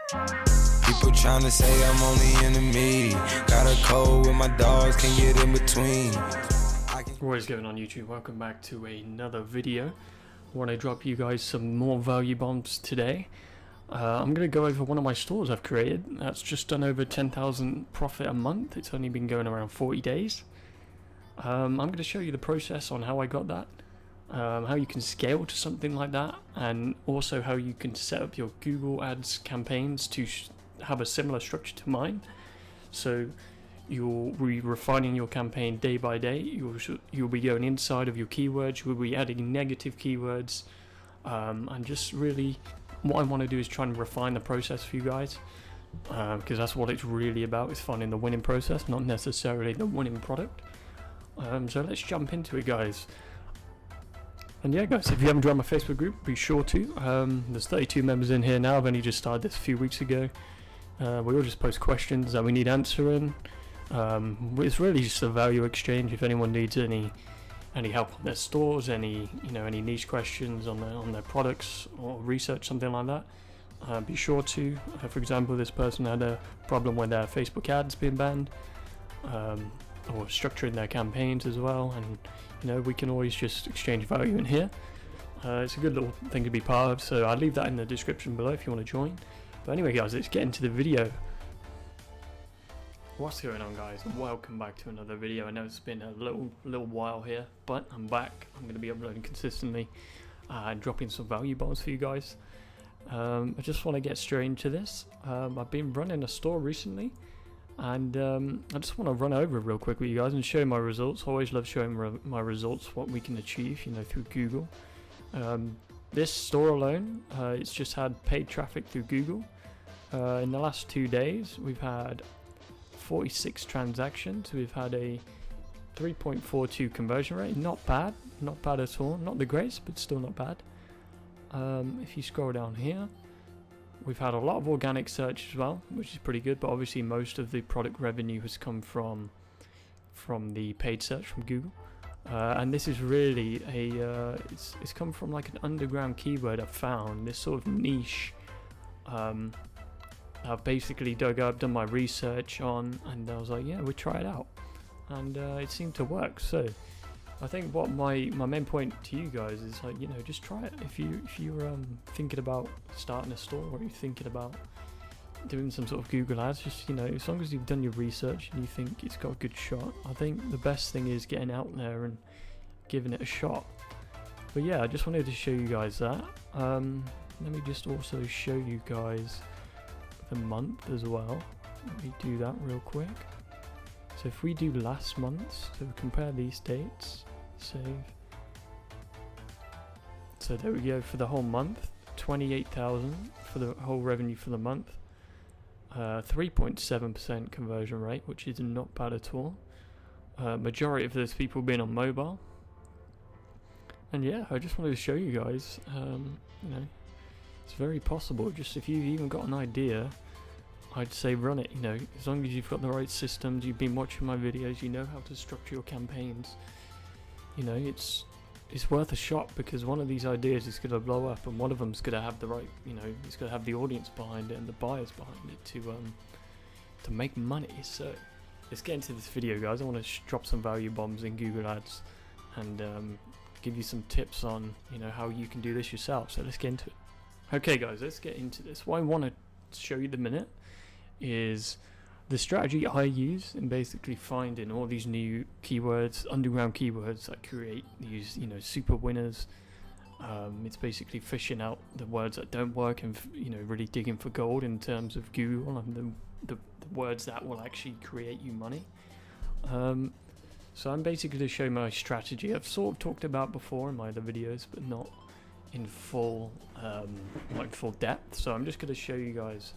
People trying to say I'm only enemy. Got a code with my dogs, can't get in between. What is going on YouTube? Welcome back to another video. I want to drop you guys some more value bombs today. I'm going to go over one of my stores I've created. That's just done over 10,000 profit a month. It's only been going around 40 days. I'm going to show you the process on how I got that, how you can scale to something like that, and also how you can set up your Google Ads campaigns to have a similar structure to mine. So you'll be refining your campaign day by day. You'll be going inside of your keywords. You'll be adding negative keywords, and just really what I want to do is try and refine the process for you guys, because that's what it's really about, is finding the winning process, not necessarily the winning product. So let's jump into it, guys. And yeah, guys, if you haven't joined my Facebook group, be sure to. There's 32 members in here now. I've only just started this a few weeks ago. We all just post questions that we need answering. It's really just a value exchange. If anyone needs any help on their stores, any niche questions on their products or research, something like that, be sure to. For example, this person had a problem with their Facebook ads being banned, or structuring their campaigns as well, and we can always just exchange value in here. It's a good little thing to be part of, so I'll leave that in the description below if you want to join. But anyway, guys, let's get into the video. What's going on, guys? Welcome back to another video. I know it's been a little while here, but I'm back. I'm going to be uploading consistently and dropping some value bombs for you guys. I just want to get straight into this. I've been running a store recently, and I just want to run over it real quick with you guys and show my results. I always love showing my results, what we can achieve, through Google. This store alone, it's just had paid traffic through Google. In the last 2 days, we've had 46 transactions. We've had a 3.42 conversion rate. Not bad at all. Not the greatest, but still not bad. If you scroll down here, we've had a lot of organic search as well, which is pretty good, but obviously most of the product revenue has come from the paid search from Google. And this is really it's come from like an underground keyword I've found, this sort of niche. I've basically dug up, done my research on, and I was like, yeah, we'll try it out. And it seemed to work. So I think what my main point to you guys is, like, just try it. If you're thinking about starting a store, or you're thinking about doing some sort of Google ads, just as long as you've done your research and you think it's got a good shot, I think the best thing is getting out there and giving it a shot. But yeah, I just wanted to show you guys that. Let me just also show you guys the month as well. Let me do that real quick. So if we do last month, so compare these dates, save. So there we go for the whole month, 28,000 for the whole revenue for the month. 3.7% conversion rate, which is not bad at all. Majority of those people being on mobile. And yeah, I just wanted to show you guys, it's very possible. Just if you've even got an idea, I'd say run it. As long as you've got the right systems, you've been watching my videos, you know how to structure your campaigns. It's worth a shot, because one of these ideas is going to blow up, and one of them's going to have the right, it's going to have the audience behind it and the buyers behind it to make money. So let's get into this video, guys. I want to drop some value bombs in Google Ads and give you some tips on how you can do this yourself. So let's get into it. Okay, guys, let's get into this. What I want to show you the minute is the strategy I use in basically finding all these new keywords, underground keywords that create these, super winners. It's basically fishing out the words that don't work and, really digging for gold in terms of Google, and the words that will actually create you money. So I'm basically going to show my strategy. I've sort of talked about before in my other videos, but not in full depth. So I'm just going to show you guys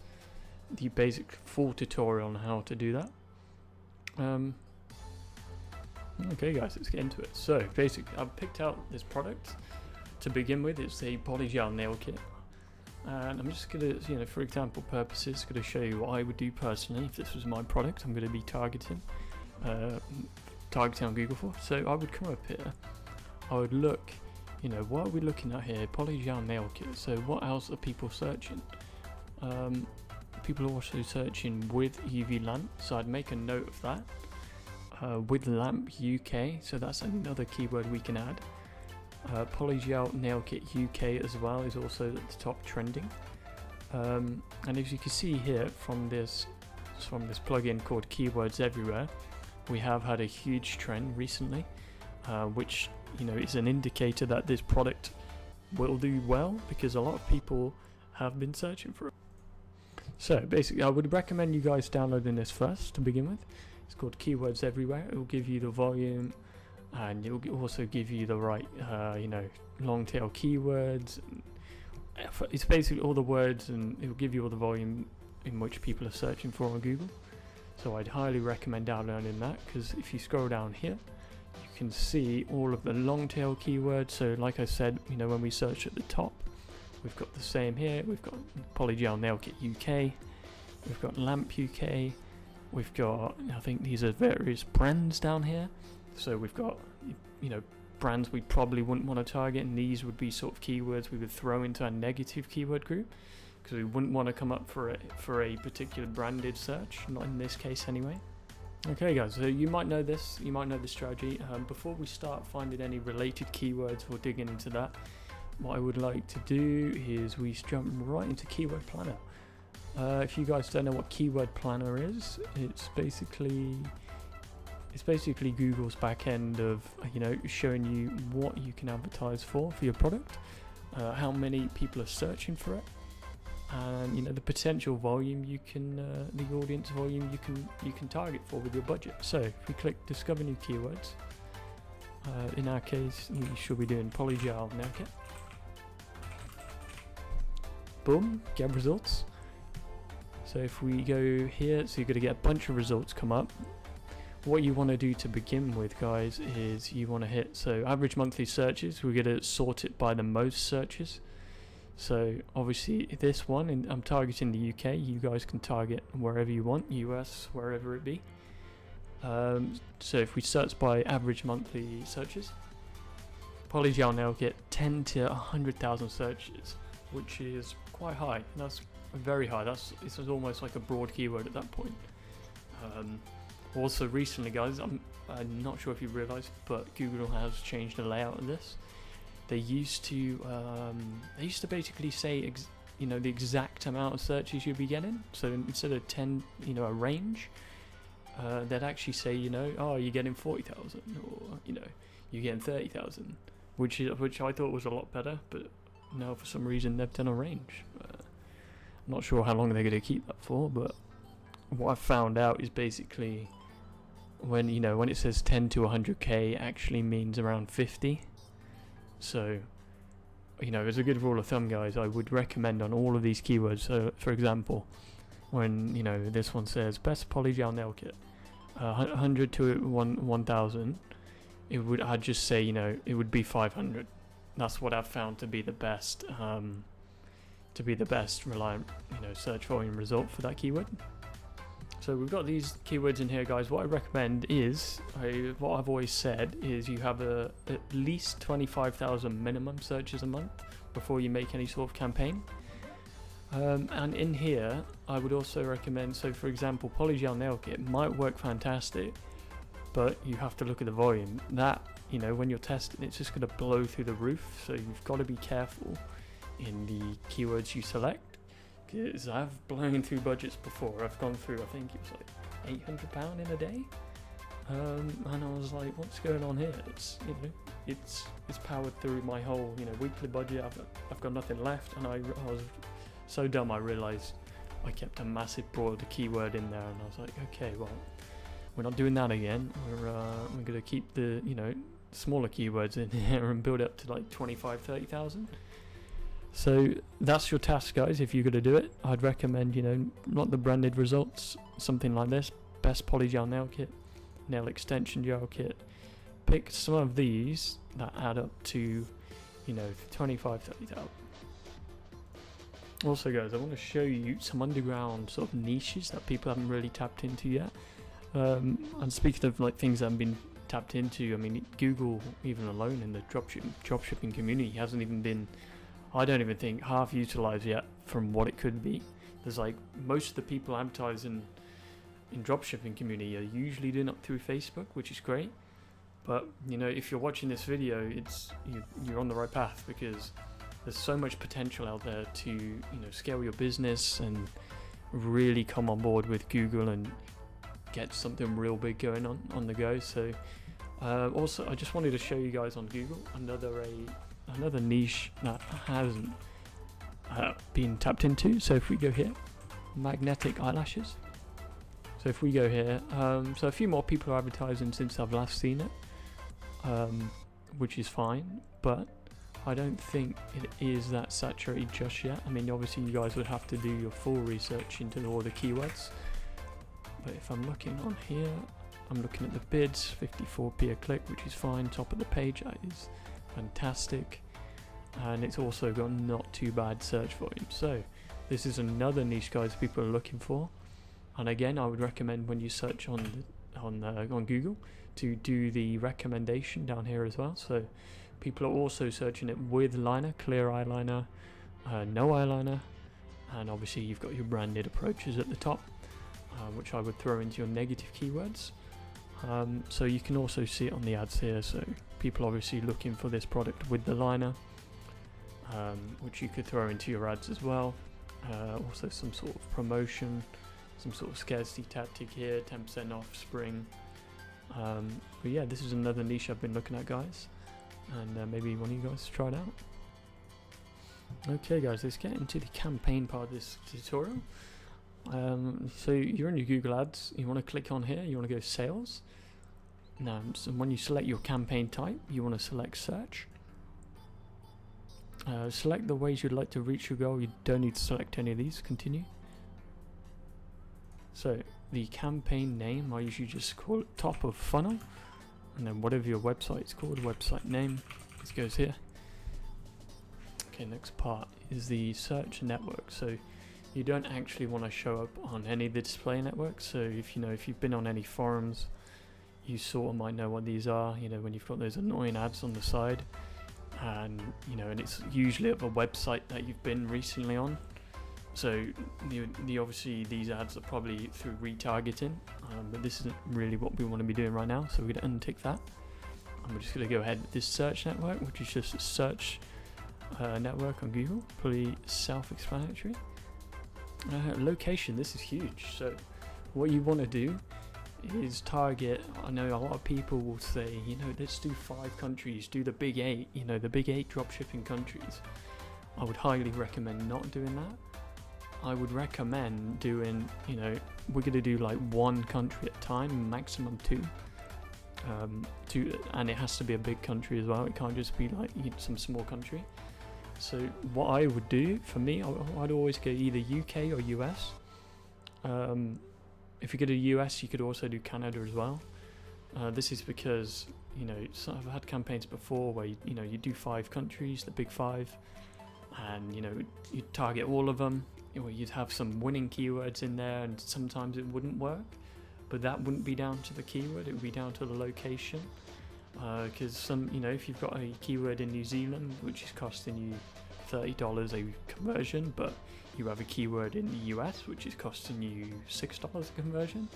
the basic full tutorial on how to do that. Okay, guys, let's get into it. So basically, I've picked out this product to begin with. It's a polygel nail kit, and I'm just going to, for example purposes, going to show you what I would do personally if this was my product. I'm going to be targeting on Google for. So I would come up here, I would look, what are we looking at here? Polygel nail kit. So what else are people searching? people are also searching with UV lamp, so I'd make a note of that. With lamp UK, so that's another keyword we can add. Polygel nail kit UK as well is also at the top trending. And as you can see here from this plugin called Keywords Everywhere, we have had a huge trend recently, which is an indicator that this product will do well because a lot of people have been searching for it. So basically, I would recommend you guys downloading this first to begin with. It's called Keywords Everywhere. It will give you the volume, and it will also give you the right, long tail keywords. It's basically all the words, and it will give you all the volume in which people are searching for on Google. So I'd highly recommend downloading that, because if you scroll down here, you can see all of the long tail keywords. So like I said, when we search at the top, we've got the same here. We've got Polygel Nail Kit UK, we've got Lamp UK, we've got, I think these are various brands down here. So we've got, brands we probably wouldn't want to target, and these would be sort of keywords we would throw into a negative keyword group, because we wouldn't want to come up for a particular branded search, not in this case anyway. Okay guys, so you might know this strategy. Before we start finding any related keywords or digging into that, what I would like to do is we jump right into Keyword Planner. If you guys don't know what Keyword Planner is, it's basically Google's back end of showing you what you can advertise for your product, how many people are searching for it, and the potential volume the audience volume you can target for with your budget. So if we click Discover New Keywords, in our case we should be doing Polygel Nail Kit. Boom, get results. So if we go here, so you're going to get a bunch of results come up. What you want to do to begin with, guys, is you want to hit, so average monthly searches, we're going to sort it by the most searches. So obviously this one, and I'm targeting the UK, you guys can target wherever you want, US, wherever it be. So if we search by average monthly searches, Polygel Nail Kit, 10 to 100,000 searches, which is quite high. That's very high. It's almost like a broad keyword at that point. Also recently, guys, I'm not sure if you realised, but Google has changed the layout of this. They used to basically say the exact amount of searches you'll be getting. So instead of 10, a range, they'd actually say, oh, you're getting 40,000, or you're getting 30,000, which I thought was a lot better. But now for some reason they've done a range. I'm not sure how long they're going to keep that for, but what I've found out is basically when it says 10 to 100k actually means around 50. So as a good rule of thumb, guys, I would recommend on all of these keywords. So for example, when this one says best polygel nail kit, 100 to 1000, I'd just say it would be 500. That's what I've found to be the best reliant search volume result for that keyword. So we've got these keywords in here, guys. What I recommend is, what I've always said is you have at least 25,000 minimum searches a month before you make any sort of campaign. And in here, I would also recommend, so for example, Polygel Nail Kit might work fantastic, but you have to look at the volume. That, when you're testing, it's just going to blow through the roof. So you've got to be careful in the keywords you select. Because I've blown through budgets before. I've gone through, I think it was like £800 in a day, and I was like, what's going on here? It's powered through my whole weekly budget. I've got nothing left, and I was so dumb. I realized I kept a massive broad keyword in there, and I was like, okay, well, we're not doing that again. We're going to keep the smaller keywords in here and build up to like 25,000-30,000. So that's your task, guys. If you're going to do it, I'd recommend, not the branded results, something like this: best polygel nail kit, nail extension gel kit. Pick some of these that add up to 25,000-30,000. Also, guys, I want to show you some underground sort of niches that people haven't really tapped into yet. And speaking of like things that haven't been tapped into, I mean, Google, even alone in the dropshipping community, hasn't even been, I don't even think, half utilized yet from what it could be. there's like most of the people advertising in dropshipping community are usually doing it through Facebook, which is great. But you know, if you're watching this video, you're on the right path, because there's so much potential out there to, you know, scale your business and really come on board with Google and get something real big going on the go. So also, I just wanted to show you guys on Google another niche that hasn't been tapped into. So if we go here, magnetic eyelashes. So if we go here, so a few more people are advertising since I've last seen it, which is fine, but I don't think it is that saturated just yet. I mean, obviously you guys would have to do your full research into all the keywords, but if I'm looking on here, I'm looking at the bids, 54p a click, which is fine. Top of the page, that is fantastic, and it's also got not too bad search volume. So this is another niche, guys, people are looking for. And again, I would recommend when you search on Google to do the recommendation down here as well. So people are also searching it with liner, clear eyeliner, no eyeliner, and obviously you've got your branded approaches at the top, which I would throw into your negative keywords. So you can also see it on the ads here. So people obviously looking for this product with the liner, which you could throw into your ads as well. Also some sort of promotion, some sort of scarcity tactic here, 10% off spring. But yeah, this is another niche I've been looking at, guys, and maybe one of you guys try it out. Okay guys, let's get into the campaign part of this tutorial. So you're in your Google Ads, you want to click on here, you want to go sales. Now, so when you select your campaign type, you want to select search. Select the ways you'd like to reach your goal. You don't need to select any of these. Continue. So the campaign name, I usually just call it top of funnel, and then whatever your website's called, website name, this goes here. Okay, next part is the search network. So you don't actually want to show up on any of the display networks. So if you've been on any forums, you sort of might know what these are. You know, when you've got those annoying ads on the side, and and it's usually of a website that you've been recently on. So obviously these ads are probably through retargeting, but this isn't really what we want to be doing right now. So we're going to untick that, and we're just going to go ahead with this search network, which is just a search network on Google. Pretty self-explanatory. Location, this is huge. So what you want to do is target, I know a lot of people will say, let's do 5 countries, do the big 8, the big 8 dropshipping countries. I would highly recommend not doing that. I would recommend doing, we're going to do like 1 country at a time, maximum 2. And it has to be a big country as well. It can't just be like some small country. So what I would do, for me, I'd always go either UK or US. If you go to US, you could also do Canada as well. This is because, I've had campaigns before where, you do 5 countries, the big 5, and, you target all of them. You'd have some winning keywords in there, and sometimes it wouldn't work, but that wouldn't be down to the keyword, it would be down to the location. Because if you've got a keyword in New Zealand, which is costing you $30 a conversion, but you have a keyword in the US, which is costing you $6 a conversion,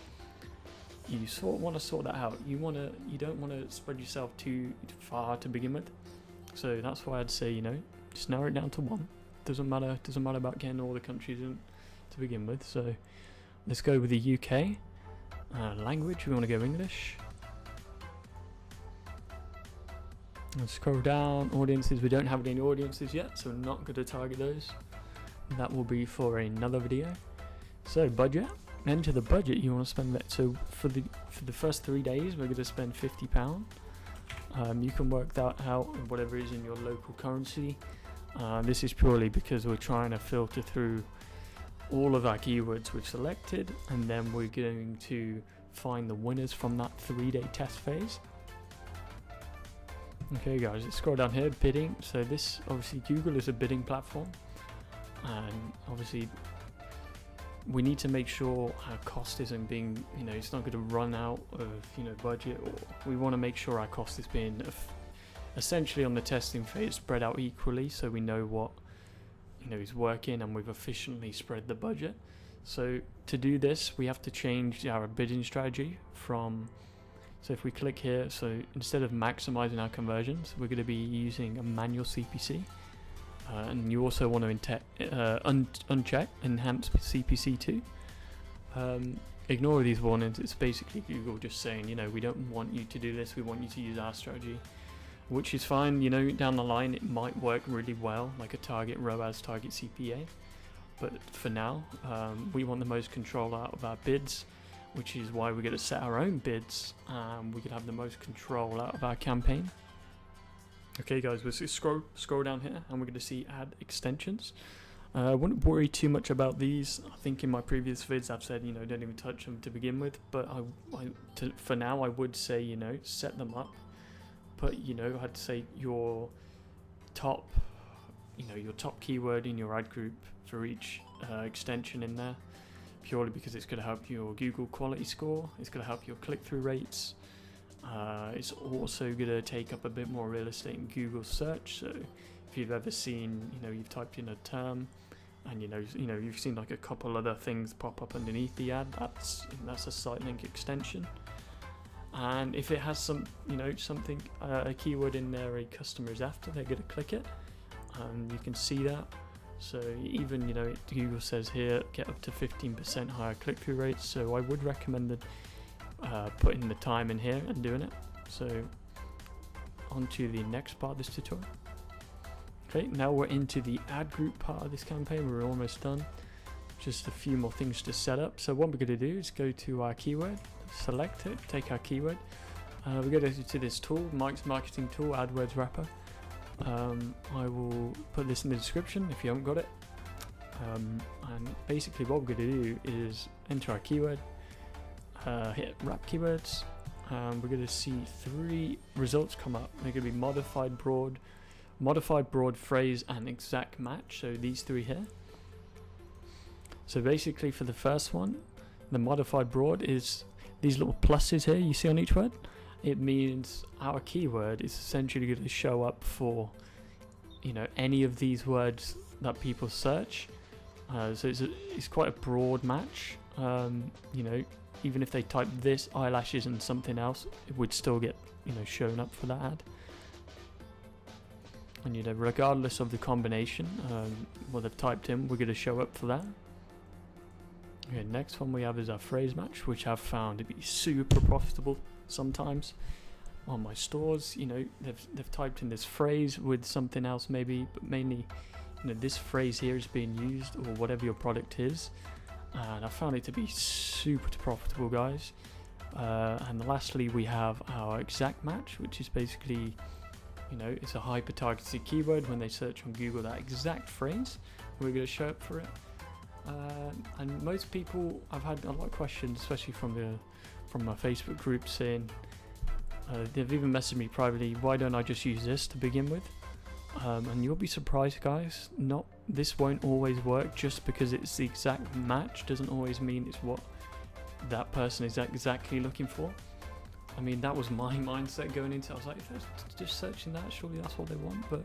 you sort of want to sort that out. You don't want to spread yourself too far to begin with. So that's why I'd say, just narrow it down to 1. Doesn't matter about getting all the countries in to begin with. So let's go with the UK. Language, we want to go English. Let's scroll down. Audiences, we don't have any audiences yet, so we're not going to target those. That will be for another video. So budget, enter the budget you want to spend that. So for the first 3 days, we're going to spend £50. You can work that out in whatever is in your local currency. This is purely because we're trying to filter through all of our keywords we've selected, and then we're going to find the winners from that 3-day test phase. Okay guys, let's scroll down here, bidding. So this, obviously Google is a bidding platform, and obviously we need to make sure our cost isn't being, it's not going to run out of, budget, or we want to make sure our cost is being essentially on the testing phase spread out equally, so we know what, is working and we've efficiently spread the budget. So to do this, we have to change our bidding strategy from, so if we click here, so instead of maximizing our conversions, we're going to be using a manual CPC. And you also want to uncheck enhanced CPC too. Ignore these warnings. It's basically Google just saying, we don't want you to do this. We want you to use our strategy, which is fine. Down the line, it might work really well, like a target ROAS, target CPA. But for now, we want the most control out of our bids, which is why we're going to set our own bids. We can have the most control out of our campaign. Okay guys, we'll scroll down here and we're going to see ad extensions. I wouldn't worry too much about these. I think in my previous vids I've said, don't even touch them to begin with. But for now I would say, set them up. But, I'd say your top keyword in your ad group for each extension in there, purely because it's going to help your Google quality score. It's going to help your click-through rates. It's also going to take up a bit more real estate in Google search. So if you've ever seen, you've typed in a term and you've seen like a couple other things pop up underneath the ad, that's a site link extension. And if it has something, a keyword in there a customer is after, they're going to click it. You can see that. So even, Google says here, get up to 15% higher click-through rates. So I would recommend that putting the time in here and doing it. So on to the next part of this tutorial. Okay, now we're into the ad group part of this campaign. We're almost done. Just a few more things to set up. So what we're going to do is go to our keyword, select it, take our keyword. We're going to this tool, Mike's marketing tool, AdWords wrapper. I will put this in the description if you haven't got it. And basically what we're going to do is enter our keyword, hit wrap keywords. We're going to see 3 results come up. They're going to be modified broad phrase and exact match. So these 3 here. So basically for the first one, the modified broad is these little pluses here you see on each word. It means our keyword is essentially going to show up for any of these words that people search. So it's quite a broad match. Even if they type this, eyelashes and something else, it would still get shown up for that ad. And regardless of the combination, what they've typed in, we're going to show up for that. Okay, next one we have is our phrase match, which I've found to be super profitable sometimes on my stores. They've typed in this phrase with something else maybe, but mainly this phrase here is being used, or whatever your product is, and I found it to be super profitable, guys. And lastly we have our exact match, which is basically it's a hyper targeted keyword. When they search on Google that exact phrase, we're going to show up for it. And most people, I've had a lot of questions, especially from my Facebook group, saying they've even messaged me privately, why don't I just use this to begin with? And you'll be surprised, guys. This won't always work. Just because it's the exact match doesn't always mean it's what that person is exactly looking for. I mean, that was my mindset going into it. I was like, if they're just searching that, surely that's what they want. But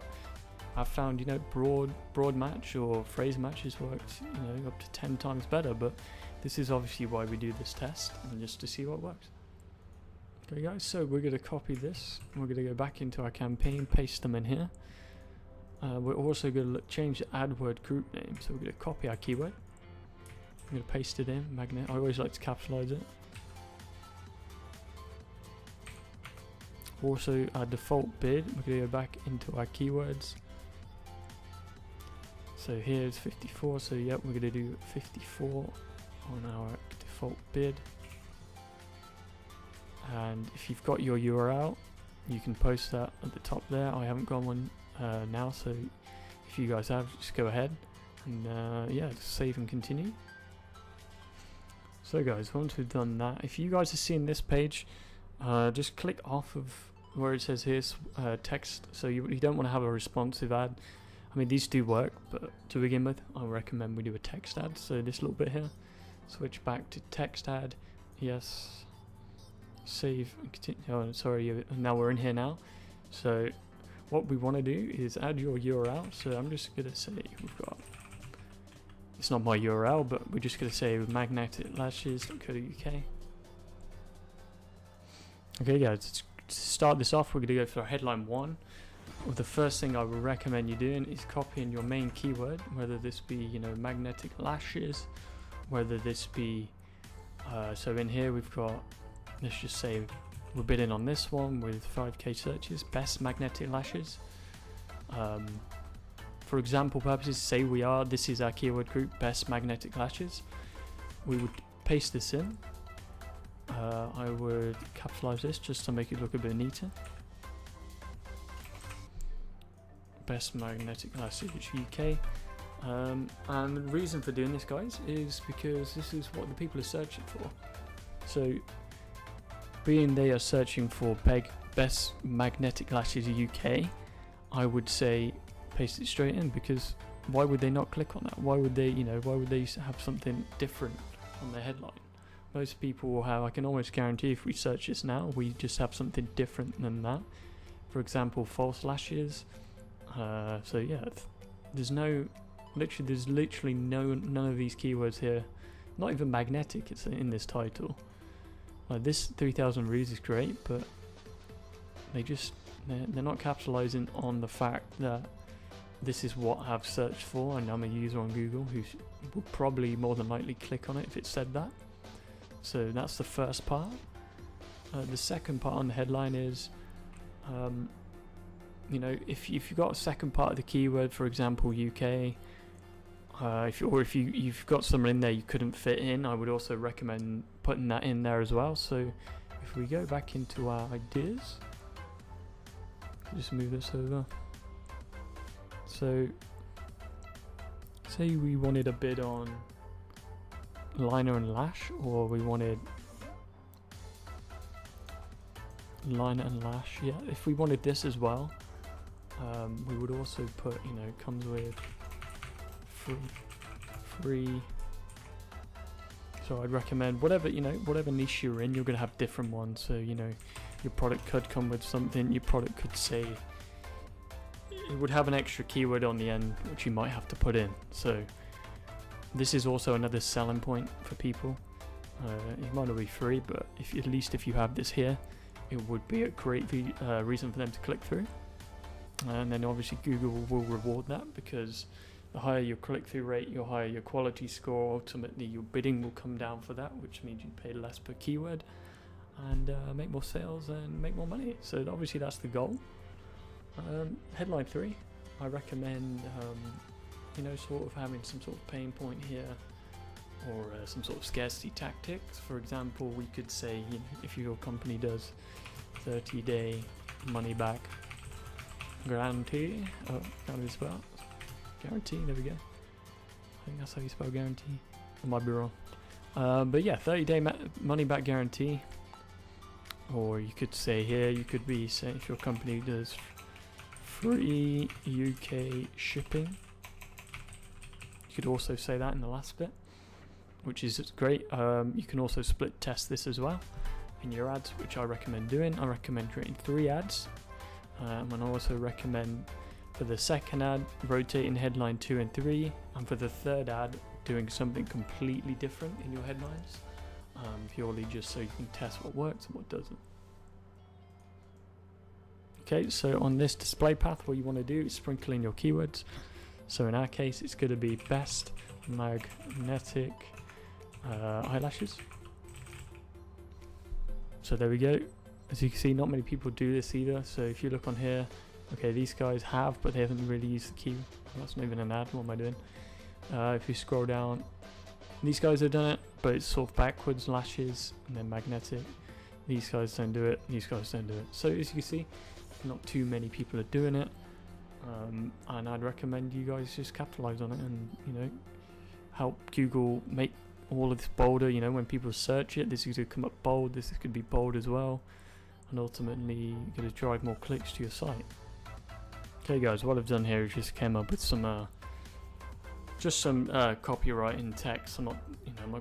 I've found, broad match or phrase matches worked, up to 10 times better. But this is obviously why we do this test, and just to see what works. Okay, guys, so we're going to copy this. We're going to go back into our campaign, paste them in here. We're also going to change the AdWord group name. So we're going to copy our keyword. I'm going to paste it in, magnet. I always like to capitalize it. Also, our default bid, we're going to go back into our keywords. So here's 54, so yep, we're going to do 54 on our default bid. And if you've got your URL, you can post that at the top there. I haven't got one now, so if you guys have, just go ahead and just save and continue. So guys, once we've done that, if you guys are seeing this page, just click off of where it says here's text. So you don't want to have a responsive ad. I mean, these do work, but to begin with, I recommend we do a text ad. So this little bit here, switch back to text ad. Yes, save and continue. Oh, sorry, now we're in here now. So what we want to do is add your URL. So I'm just going to say we've got, it's not my URL, but we're just going to say magneticlashes.co.uk. Okay guys, to start this off, we're going to go for headline 1. Well, the first thing I would recommend you doing is copying your main keyword, whether this be, you know, magnetic lashes, whether this be, so in here we've got, let's just say we're bidding on this one with 5k searches, best magnetic lashes. For example purposes, say this is our keyword group, best magnetic lashes. We would paste this in. I would capitalize this just to make it look a bit neater. Best magnetic lashes UK. And the reason for doing this, guys, is because this is what the people are searching for. So being they are searching for best magnetic lashes UK, I would say paste it straight in, because why would they not click on that? Why would they have something different on their headline? Most people will have, I can almost guarantee if we search this now, we just have something different than that. For example, false lashes. So yeah, there's literally none of these keywords here. Not even magnetic, it's in this title. Like this 3000 views is great, but they're not capitalizing on the fact that this is what I've searched for, and I'm a user on Google who will probably more than likely click on it if it said that. So that's the first part. The second part on the headline is, you know, if you've got a second part of the keyword, for example UK, if you've got someone in there you couldn't fit in, I would also recommend putting that in there as well. So if we go back into our ideas, just move this over. So say we wanted a bid on liner and lash, or we wanted liner and lash. Yeah, if we wanted this as well, we would also put, you know, comes with free. So I'd recommend whatever niche you're in, you're gonna have different ones. So, you know, your product could come with something. Your product could say, it would have an extra keyword on the end which you might have to put in. So this is also another selling point for people. It might not be free, but at least if you have this here, it would be a great reason for them to click through. And then obviously Google will reward that, because the higher your click-through rate, the higher your quality score. Ultimately, your bidding will come down for that, which means you pay less per keyword and make more sales and make more money. So obviously that's the goal. Headline 3, I recommend you know, sort of having some sort of pain point here, or some sort of scarcity tactics. For example, we could say, you know, if your company does 30-day money back guarantee, how do you spell guarantee? There we go. I think that's how you spell guarantee. I might be wrong. But yeah, 30-day money back guarantee. Or you could say here, you could be saying if your company does free UK shipping. You could also say that in the last bit, which is great. You can also split test this as well in your ads, which I recommend doing. I recommend creating 3 ads. And I also recommend for the second ad rotating headline 2 and 3, and for the third ad doing something completely different in your headlines, purely just so you can test what works and what doesn't. Okay, so on this display path, what you want to do is sprinkle in your keywords. So in our case, it's going to be best magnetic eyelashes. So there we go. As you can see, not many people do this either. So if you look on here, okay, these guys have, but they haven't really used the keyword. That's not even an ad. What am I doing? If you scroll down, these guys have done it, but it's sort of backwards lashes and then magnetic. These guys don't do it. These guys don't do it. So as you can see, not too many people are doing it. And I'd recommend you guys just capitalize on it and, you know, help Google make all of this bolder. You know, when people search it, this is going to come up bold. This could be bold as well. And ultimately, you're going to drive more clicks to your site. Okay, guys, what I've done here is just came up with some copywriting text. I'm not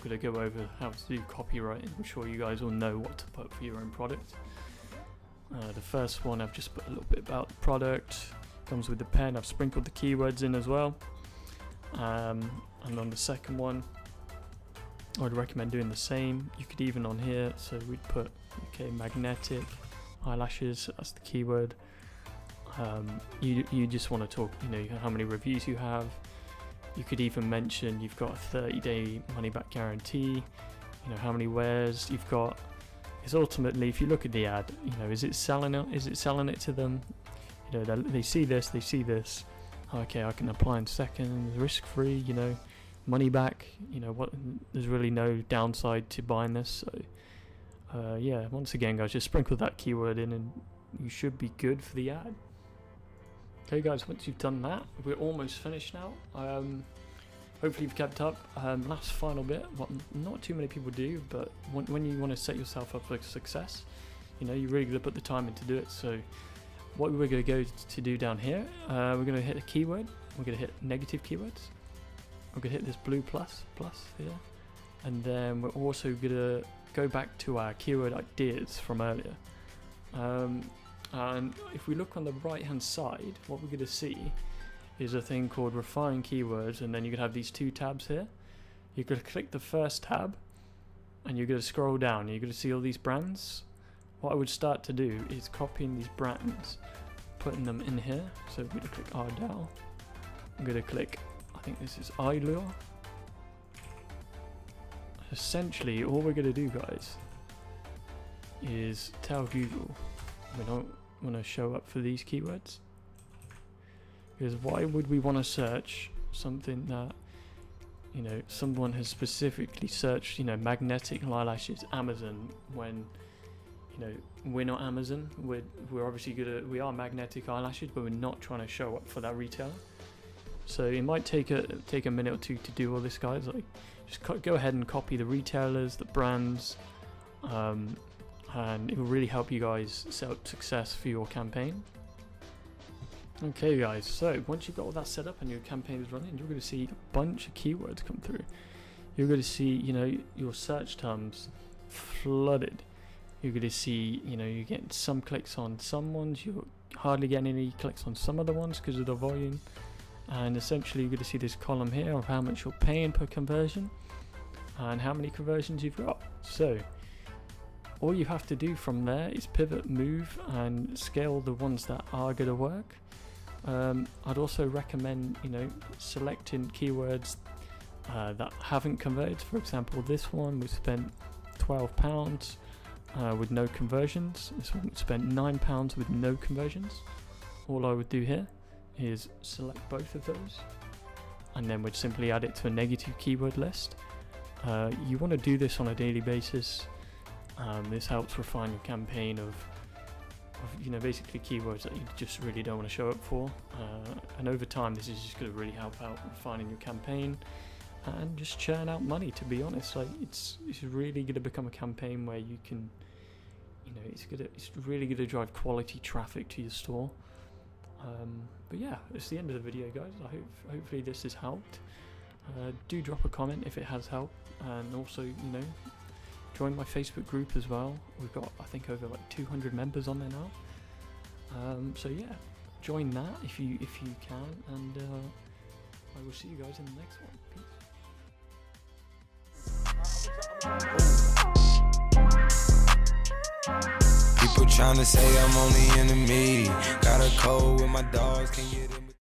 going to go over how to do copywriting. I'm sure you guys all know what to put for your own product. The first one I've just put a little bit about the product, comes with the pen. I've sprinkled the keywords in as well. And on the second one, I'd recommend doing the same. You could even on here, so we'd put magnetic eyelashes, that's the keyword. You just want to talk, how many reviews you have. You could even mention you've got a 30-day money back guarantee, how many wears you've got. It's ultimately, if you look at the ad, is it selling it to them? They see this, okay, I can apply in seconds, risk-free, money back, there's really no downside to buying this. So yeah, once again guys, just sprinkle that keyword in and you should be good for the ad. Okay guys, once you've done that, we're almost finished now. Hopefully you've kept up. Last final bit, what not too many people do, but when you want to set yourself up for success, you really got to put the time in to do it. So what we're going to go to do down here, we're going to hit a keyword, we're going to hit negative keywords, we're going to hit this blue plus here, and then we're also going to go back to our keyword ideas from earlier. And if we look on the right hand side, what we're going to see is a thing called refine keywords, and then you could have these two tabs here. You're going to click the first tab and you're going to scroll down and you're going to see all these brands. What I would start to do is copying these brands, putting them in here. So we're going to click Ardell, I'm going to click, I think this is iLure. Essentially all we're going to do guys is tell Google we don't want to show up for these keywords. Because why would we want to search something that, someone has specifically searched, magnetic eyelashes, Amazon, when, we're not Amazon. We're obviously we are magnetic eyelashes, but we're not trying to show up for that retailer. So it might take a minute or two to do all this, guys. Like, just go ahead and copy the retailers, the brands, and it will really help you guys set up success for your campaign. Okay guys, so once you've got all that set up and your campaign is running, you're going to see a bunch of keywords come through. You're going to see, your search terms flooded. You're going to see, you're getting some clicks on some ones, you're hardly getting any clicks on some other ones because of the volume. And essentially you're going to see this column here of how much you're paying per conversion and how many conversions you've got. So all you have to do from there is pivot, move, and scale the ones that are going to work. I'd also recommend, selecting keywords that haven't converted. For example, this one we spent £12 with no conversions. This one we spent £9 with no conversions. All I would do here is select both of those, and then we'd simply add it to a negative keyword list. You want to do this on a daily basis. This helps refine your campaign of basically keywords that you just really don't want to show up for, and over time this is just going to really help out refining your campaign and just churn out money. To be honest, like it's really going to become a campaign where you can, it's really going to drive quality traffic to your store. But yeah, it's the end of the video, guys. Hopefully this has helped. Do drop a comment if it has helped, and also join my Facebook group as well. We've got, I think, over 200 members on there now. So yeah, join that if you can, and I will see you guys in the next one. Peace. People tryna say I'm only in the media. Got a cold with my dogs, can get in.